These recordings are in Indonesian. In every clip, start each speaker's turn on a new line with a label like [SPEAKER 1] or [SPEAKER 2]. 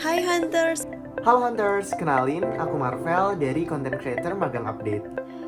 [SPEAKER 1] Hai Hunters.
[SPEAKER 2] Halo Hunters, kenalin aku Marvel dari Content Creator Magang Update.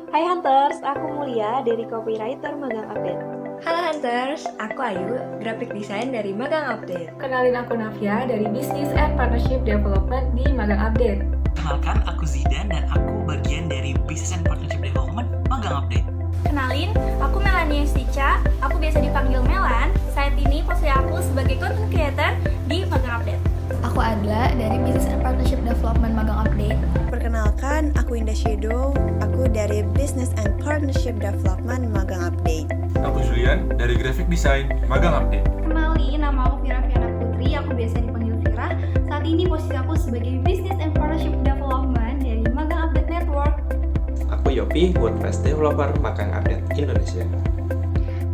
[SPEAKER 3] Hai Hunters, aku Mulia dari Copywriter Magang Update.
[SPEAKER 4] Halo Hunters, aku Ayu, Graphic Design dari Magang Update.
[SPEAKER 5] Kenalin aku Navia dari Business and Partnership Development di Magang Update.
[SPEAKER 6] Kenalkan, aku Zidan dan aku bagian dari Business and Partnership Development Magang Update.
[SPEAKER 7] Kenalin, aku Melania Stica, aku biasa dipanggil Melan. Saat ini posisi aku sebagai content creator di Magang Update.
[SPEAKER 8] Aku Adla dari Business and Partnership Development Magang Update.
[SPEAKER 1] Perkenalkan, aku Indah Shadow, aku dari Business and Partnership Development Magang Update.
[SPEAKER 9] Aku Julian dari Graphic Design Magang Update.
[SPEAKER 7] Kenalin, nama aku Vira Fiana Putri, aku biasa dipanggil Vira. Saat ini posisi aku sebagai Business and Partnership Development dari Magang Update Network.
[SPEAKER 10] Aku Yopi, WordPress Developer Magang Update Indonesia.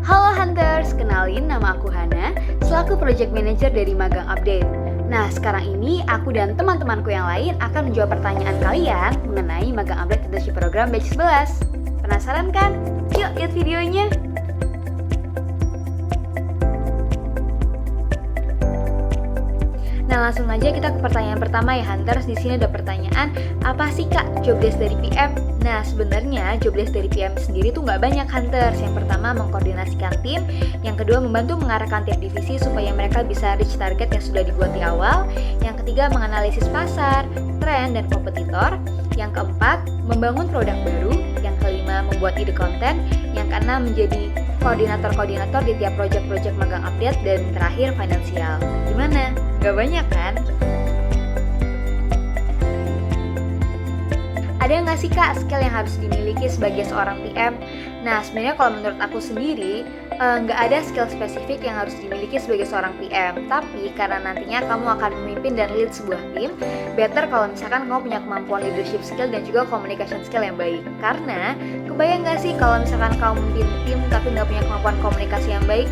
[SPEAKER 11] Halo Hunters, kenalin nama aku Hana, selaku Project Manager dari Magang Update. Nah, sekarang ini aku dan teman-temanku yang lain akan menjawab pertanyaan kalian mengenai Magang Update Internship Program Batch 11. Penasaran kan? Yuk lihat videonya! Nah, langsung aja kita ke pertanyaan pertama ya Hunters. Di sini ada pertanyaan, apa sih Kak job desk dari PM? Nah, sebenarnya job desk dari PM sendiri tuh nggak banyak Hunters. Yang pertama mengkoordinasikan tim, yang kedua membantu mengarahkan tiap divisi supaya mereka bisa reach target yang sudah dibuat di awal, yang ketiga menganalisis pasar, tren, dan kompetitor, yang keempat membangun produk baru, yang kelima membuat ide konten, yang keenam menjadi koordinator-koordinator di tiap project-project Magang Update, dan terakhir finansial. Gimana? Gak banyak kan? Ada nggak sih Kak skill yang harus dimiliki sebagai seorang PM? Nah, sebenarnya kalau menurut aku sendiri nggak ada skill spesifik yang harus dimiliki sebagai seorang PM. Tapi karena nantinya kamu akan memimpin dan lead sebuah tim, better kalau misalkan kamu punya kemampuan leadership skill dan juga communication skill yang baik. Karena kebayang nggak sih kalau misalkan kamu memimpin tim tapi nggak punya kemampuan komunikasi yang baik?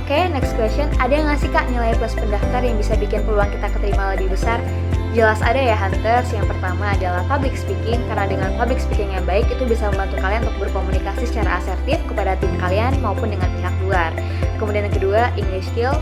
[SPEAKER 11] Oke, next question. Ada nggak sih Kak nilai plus pendaftar yang bisa bikin peluang kita keterima lebih besar? Jelas ada ya Hunters. Yang pertama adalah public speaking, karena dengan public speaking yang baik itu bisa membantu kalian untuk berkomunikasi secara asertif kepada tim kalian maupun dengan pihak luar. Kemudian yang kedua, English skill.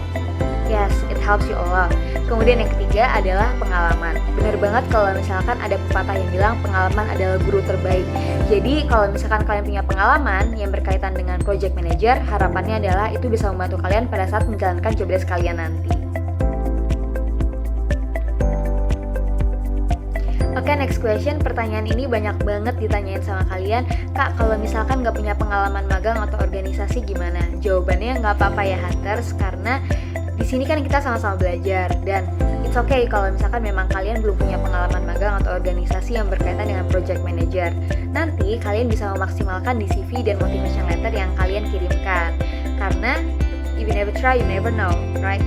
[SPEAKER 11] Yes, it helps you a lot. Kemudian yang ketiga adalah pengalaman. Bener banget kalau misalkan ada pepatah yang bilang pengalaman adalah guru terbaik. Jadi kalau misalkan kalian punya pengalaman yang berkaitan dengan project manager, harapannya adalah itu bisa membantu kalian pada saat menjalankan job desk kalian nanti. Oke, next question. Pertanyaan ini banyak banget ditanyain sama kalian. Kak, kalau misalkan nggak punya pengalaman magang atau organisasi gimana? Jawabannya nggak apa-apa ya Hunters, karena di sini kan kita sama-sama belajar, dan it's okay kalau misalkan memang kalian belum punya pengalaman magang atau organisasi yang berkaitan dengan project manager. Nanti kalian bisa memaksimalkan di CV dan motivation letter yang kalian kirimkan. Karena if you never try, you never know, right?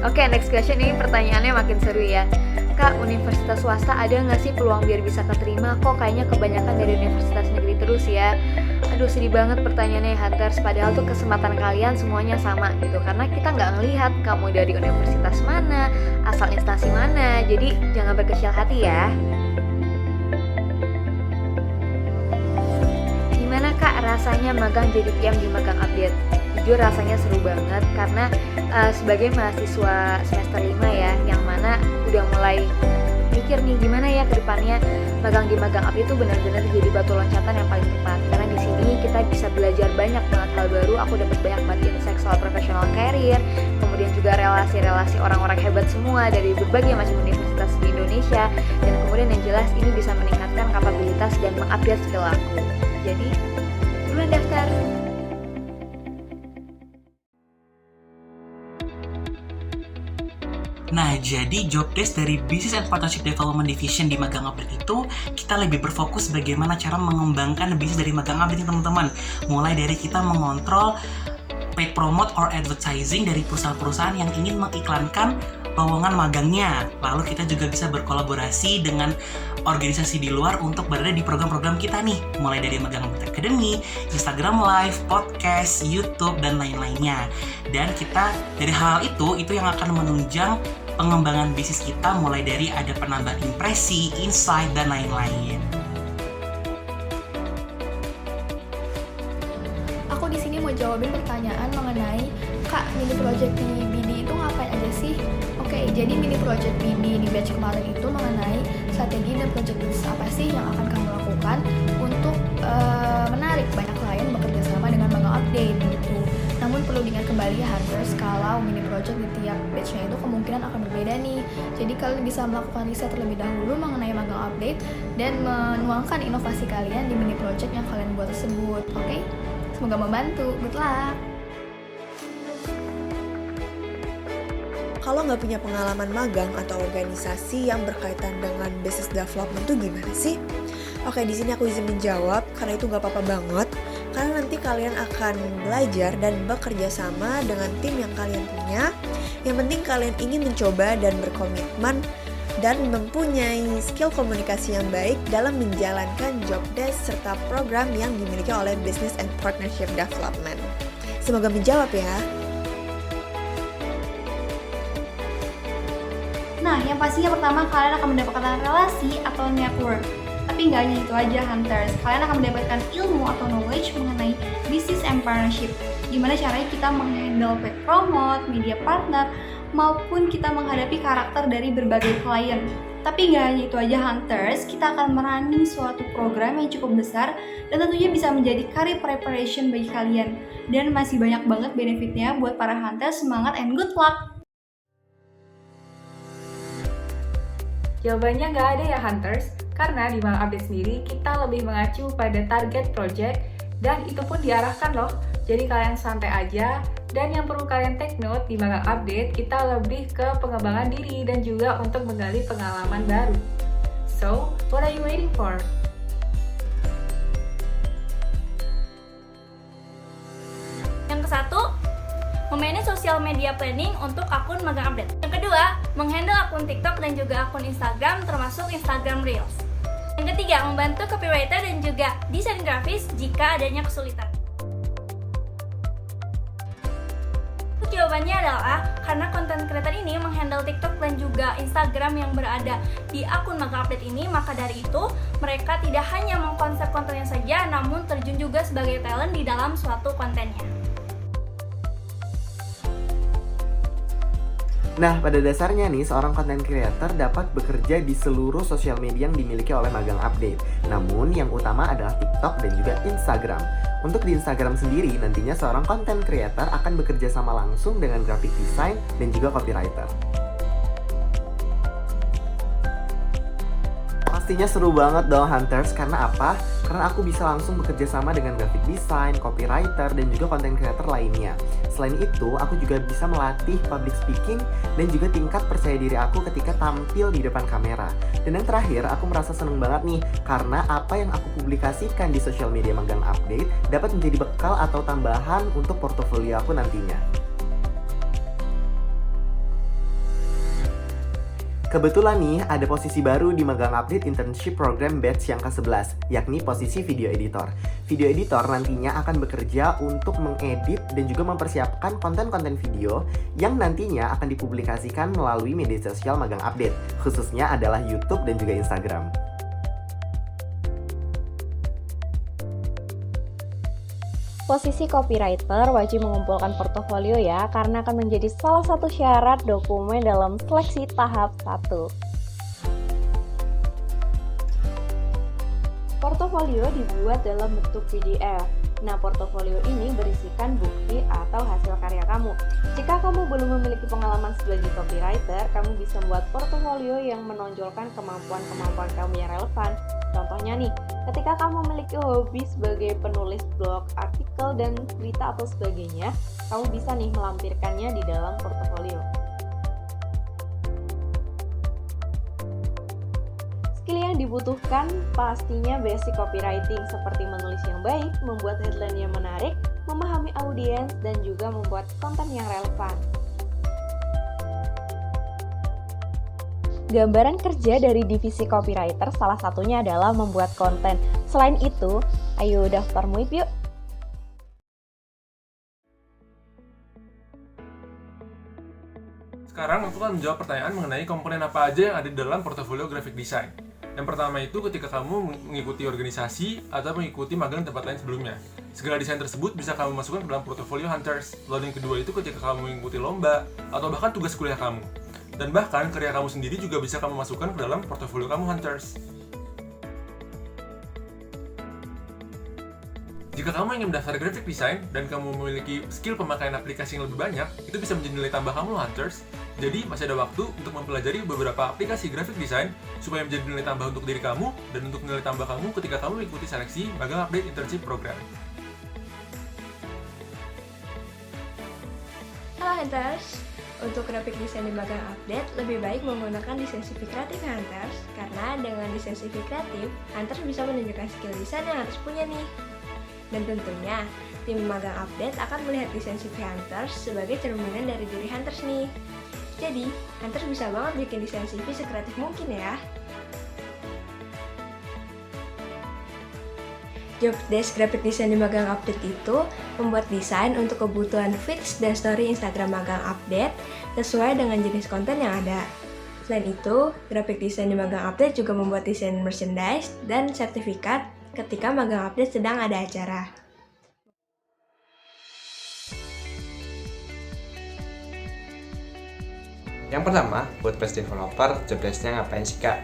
[SPEAKER 11] Oke, next question. Ini pertanyaannya makin seru ya. Kak, universitas swasta ada nggak sih peluang biar bisa keterima? Kok kayaknya kebanyakan dari universitas negeri terus ya? Aduh, sedih banget pertanyaannya Hunters. Padahal tuh kesempatan kalian semuanya sama gitu. Karena kita nggak ngelihat kamu dari universitas mana, asal instansi mana. Jadi jangan berkecil hati ya. Gimana Kak rasanya magang jadi PM di Magang Update? Jujur rasanya seru banget karena sebagai mahasiswa semester 5 ya, yang mana udah mulai mikir nih gimana ya ke depannya magang di Magang Update itu benar-benar jadi batu loncatan yang paling tepat. Karena di sini kita bisa belajar banyak banget hal baru. Aku dapat banyak banget insight soal professional career, kemudian juga relasi-relasi orang-orang hebat semua dari berbagai macam universitas di Indonesia, dan kemudian yang jelas ini bisa meningkatkan kapabilitas dan mengupdate skill aku. Jadi, buruan daftar.
[SPEAKER 6] Nah, jadi job desk dari Business and Partnership Development Division di Magang Update itu kita lebih berfokus bagaimana cara mengembangkan bisnis dari Magang Update teman-teman. Mulai dari kita mengontrol paid promote or advertising dari perusahaan-perusahaan yang ingin mengiklankan lowongan magangnya. Lalu kita juga bisa berkolaborasi dengan organisasi di luar untuk berada di program-program kita nih, mulai dari Magang Update Academy, Instagram Live, podcast, YouTube, dan lain-lainnya. Dan kita dari hal itu yang akan menunjang pengembangan bisnis kita, mulai dari ada penambahan impresi, insight, dan lain-lain.
[SPEAKER 8] Aku di jawabin pertanyaan mengenai, Kak, mini project di BD itu ngapain aja sih? Oke, jadi mini project BD di batch kemarin itu mengenai strategi dan project bisnis apa sih yang akan kamu lakukan untuk menarik banyak klien bekerja sama dengan Magang Update gitu. Namun perlu diingat kembali ya Hunters, kalau mini project di tiap batch-nya itu kemungkinan akan berbeda nih. Jadi kalian bisa melakukan riset terlebih dahulu mengenai Magang Update dan menuangkan inovasi kalian di mini project yang kalian buat tersebut. Oke? Semoga membantu. Good luck!
[SPEAKER 1] Kalau nggak punya pengalaman magang atau organisasi yang berkaitan dengan business development tuh gimana sih? Oke, di sini aku izin menjawab karena itu nggak apa-apa banget. Karena nanti kalian akan belajar dan bekerja sama dengan tim yang kalian punya. Yang penting kalian ingin mencoba dan berkomitmen dan mempunyai skill komunikasi yang baik dalam menjalankan job desk serta program yang dimiliki oleh Business and Partnership Development. Semoga menjawab ya.
[SPEAKER 7] Nah, yang pastinya pertama kalian akan mendapatkan relasi atau network. Tapi nggak hanya itu aja Hunters, kalian akan mendapatkan ilmu atau knowledge mengenai business and partnership. Gimana caranya kita menghandle paid promote, media partner, maupun kita menghadapi karakter dari berbagai klien. Tapi nggak hanya itu aja Hunters, kita akan merunning suatu program yang cukup besar dan tentunya bisa menjadi career preparation bagi kalian. Dan masih banyak banget benefitnya buat para Hunters, semangat and good luck!
[SPEAKER 5] Jawabannya nggak ada ya Hunters, karena di Magang Update sendiri kita lebih mengacu pada target project dan itu pun diarahkan loh. Jadi kalian santai aja, dan yang perlu kalian take note di Magang Update kita lebih ke pengembangan diri dan juga untuk menggali pengalaman baru. So, what are you waiting for?
[SPEAKER 12] Yang kesatu, memanage social media planning untuk akun Magang Update. Yang kedua, menghandle akun TikTok dan juga akun Instagram termasuk Instagram Reels. Yang ketiga, membantu copywriter dan juga desain grafis jika adanya kesulitan. Jawabannya adalah karena konten creator ini menghandle TikTok dan juga Instagram yang berada di akun Magang Update ini, maka dari itu mereka tidak hanya mengkonsep kontennya saja, namun terjun juga sebagai talent di dalam suatu kontennya.
[SPEAKER 2] Nah, pada dasarnya nih, seorang content creator dapat bekerja di seluruh sosial media yang dimiliki oleh Magang Update. Namun, yang utama adalah TikTok dan juga Instagram. Untuk di Instagram sendiri, nantinya seorang content creator akan bekerja sama langsung dengan graphic design dan juga copywriter. Pastinya seru banget dong Hunters, karena apa? Karena aku bisa langsung bekerja sama dengan graphic design, copywriter, dan juga content creator lainnya. Selain itu, aku juga bisa melatih public speaking dan juga tingkat percaya diri aku ketika tampil di depan kamera. Dan yang terakhir, aku merasa seneng banget nih, karena apa yang aku publikasikan di social media Magang Update dapat menjadi bekal atau tambahan untuk portofolio aku nantinya. Kebetulan nih, ada posisi baru di Magang Update Internship Program Batch yang ke-11, yakni posisi video editor. Video editor nantinya akan bekerja untuk mengedit dan juga mempersiapkan konten-konten video yang nantinya akan dipublikasikan melalui media sosial Magang Update, khususnya adalah YouTube dan juga Instagram.
[SPEAKER 3] Posisi copywriter wajib mengumpulkan portofolio ya, karena akan menjadi salah satu syarat dokumen dalam seleksi tahap 1. Portofolio dibuat dalam bentuk PDF. Nah, portofolio ini berisikan bukti atau hasil karya kamu. Jika kamu belum memiliki pengalaman sebagai copywriter, kamu bisa membuat portofolio yang menonjolkan kemampuan-kemampuan kamu yang relevan. Contohnya nih, ketika kamu memiliki hobi sebagai penulis blog, artikel, dan berita atau sebagainya, kamu bisa nih melampirkannya di dalam portofolio. Skill yang dibutuhkan pastinya basic copywriting seperti menulis yang baik, membuat headline yang menarik, memahami audiens, dan juga membuat konten yang relevan. Gambaran kerja dari divisi copywriter salah satunya adalah membuat konten. Selain itu, ayo daftar MUIP yuk!
[SPEAKER 9] Sekarang aku akan menjawab pertanyaan mengenai komponen apa aja yang ada di dalam portofolio graphic design. Yang pertama itu ketika kamu mengikuti organisasi atau mengikuti magang di tempat lain sebelumnya. Segala desain tersebut bisa kamu masukkan ke dalam portofolio Hunters. Lalu yang kedua itu ketika kamu mengikuti lomba atau bahkan tugas kuliah kamu. Dan bahkan karya kamu sendiri juga bisa kamu masukkan ke dalam portofolio kamu Hunters. Jika kamu ingin mendaftar graphic design dan kamu memiliki skill pemakaian aplikasi yang lebih banyak, itu bisa menjadi nilai tambah kamu Hunters. Jadi masih ada waktu untuk mempelajari beberapa aplikasi graphic design supaya menjadi nilai tambah untuk diri kamu dan untuk nilai tambah kamu ketika kamu mengikuti seleksi magang update internship program.
[SPEAKER 4] Halo Hunters, untuk graphic design di magang update lebih baik menggunakan desain CV kreatif Hunters, karena dengan desain CV kreatif, Hunters bisa menunjukkan skill desain yang Hunters punya nih. Dan tentunya, tim magang update akan melihat desain CV Hunters sebagai cerminan dari diri Hunters nih. Jadi, Hunters bisa banget bikin desain CV sekreatif mungkin ya. Job desk graphic design di magang update itu membuat desain untuk kebutuhan feeds dan story Instagram magang update sesuai dengan jenis konten yang ada. Selain itu, graphic design di magang update juga membuat desain merchandise dan sertifikat ketika magang update sedang ada acara.
[SPEAKER 10] Yang pertama, WordPress developer jobdesk-nya ngapain sih kak?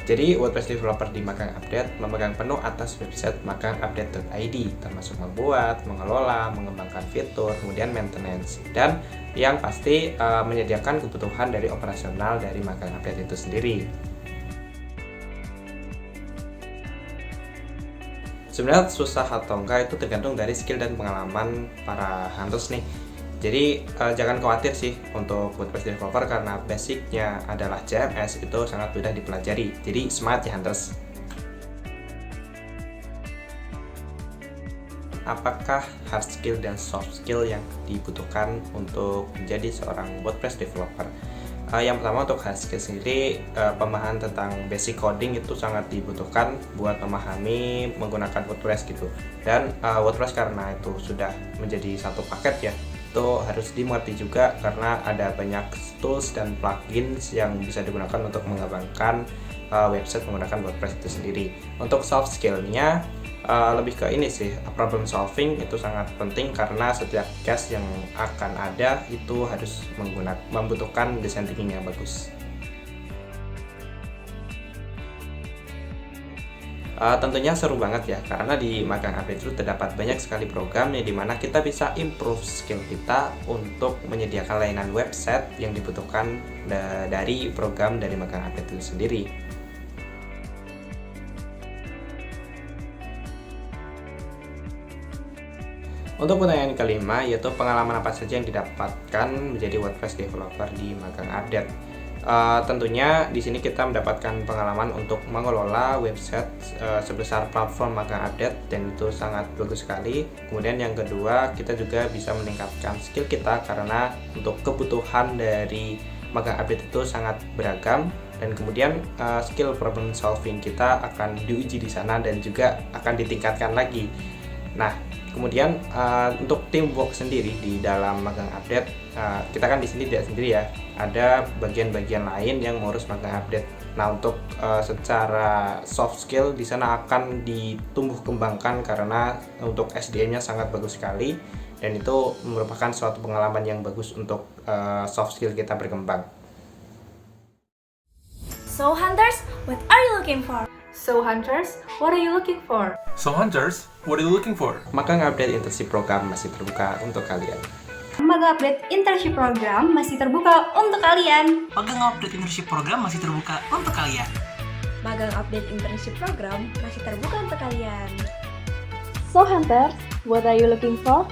[SPEAKER 10] Jadi WordPress developer di magang update memegang penuh atas website magangupdate.id, termasuk membuat, mengelola, mengembangkan fitur, kemudian maintenance, dan yang pasti menyediakan kebutuhan dari operasional dari magang update itu sendiri. Sebenarnya susah atau enggak itu tergantung dari skill dan pengalaman para hunters nih. Jadi jangan khawatir sih untuk WordPress developer karena basicnya adalah CMS itu sangat mudah dipelajari. Jadi semangat ya hunters. Apakah hard skill dan soft skill yang dibutuhkan untuk menjadi seorang WordPress developer? Yang pertama untuk hard skill sendiri, pemahaman tentang basic coding itu sangat dibutuhkan buat memahami menggunakan WordPress gitu. Dan WordPress karena itu sudah menjadi satu paket ya, itu harus dimengerti juga karena ada banyak tools dan plugins yang bisa digunakan untuk mengembangkan website menggunakan WordPress itu sendiri. Untuk soft skill-nya lebih ke ini sih, problem solving itu sangat penting karena setiap case yang akan ada itu harus membutuhkan design thinking yang bagus. Tentunya seru banget ya karena di magang update itu terdapat banyak sekali program yang dimana kita bisa improve skill kita untuk menyediakan layanan website yang dibutuhkan dari program dari magang update itu sendiri. Untuk pertanyaan kelima, yaitu pengalaman apa saja yang didapatkan menjadi WordPress developer di magang update. Tentunya di sini kita mendapatkan pengalaman untuk mengelola website sebesar platform magang update dan itu sangat bagus sekali. Kemudian yang kedua, kita juga bisa meningkatkan skill kita karena untuk kebutuhan dari magang update itu sangat beragam dan kemudian skill problem solving kita akan diuji di sana dan juga akan ditingkatkan lagi. Nah, kemudian untuk teamwork sendiri di dalam magang update, kita kan di sini tidak sendiri ya, ada bagian-bagian lain yang mengurus magang update. Nah, untuk secara soft skill di sana akan ditumbuh kembangkan karena untuk SDM-nya sangat bagus sekali dan itu merupakan suatu pengalaman yang bagus untuk soft skill kita berkembang.
[SPEAKER 12] So Hunters, what are you looking for?
[SPEAKER 5] So Hunters, what are you looking for?
[SPEAKER 9] So Hunters, what are you looking for?
[SPEAKER 10] Magang update internship program masih terbuka untuk kalian.
[SPEAKER 7] Magang update internship program masih terbuka untuk kalian.
[SPEAKER 6] Magang update internship program masih terbuka untuk kalian.
[SPEAKER 4] Magang update internship program masih terbuka untuk kalian.
[SPEAKER 3] So Hunters, what are you looking for?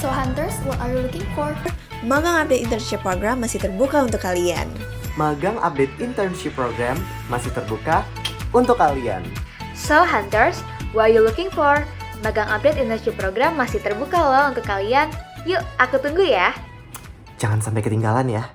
[SPEAKER 8] So Hunters, what are you looking for?
[SPEAKER 1] Magang update internship program masih terbuka untuk kalian.
[SPEAKER 2] Magang update internship program masih terbuka untuk kalian.
[SPEAKER 11] So Hunters, what are you looking for? Magang update internship program masih terbuka loh untuk kalian. Yuk, aku tunggu ya.
[SPEAKER 2] Jangan sampai ketinggalan ya.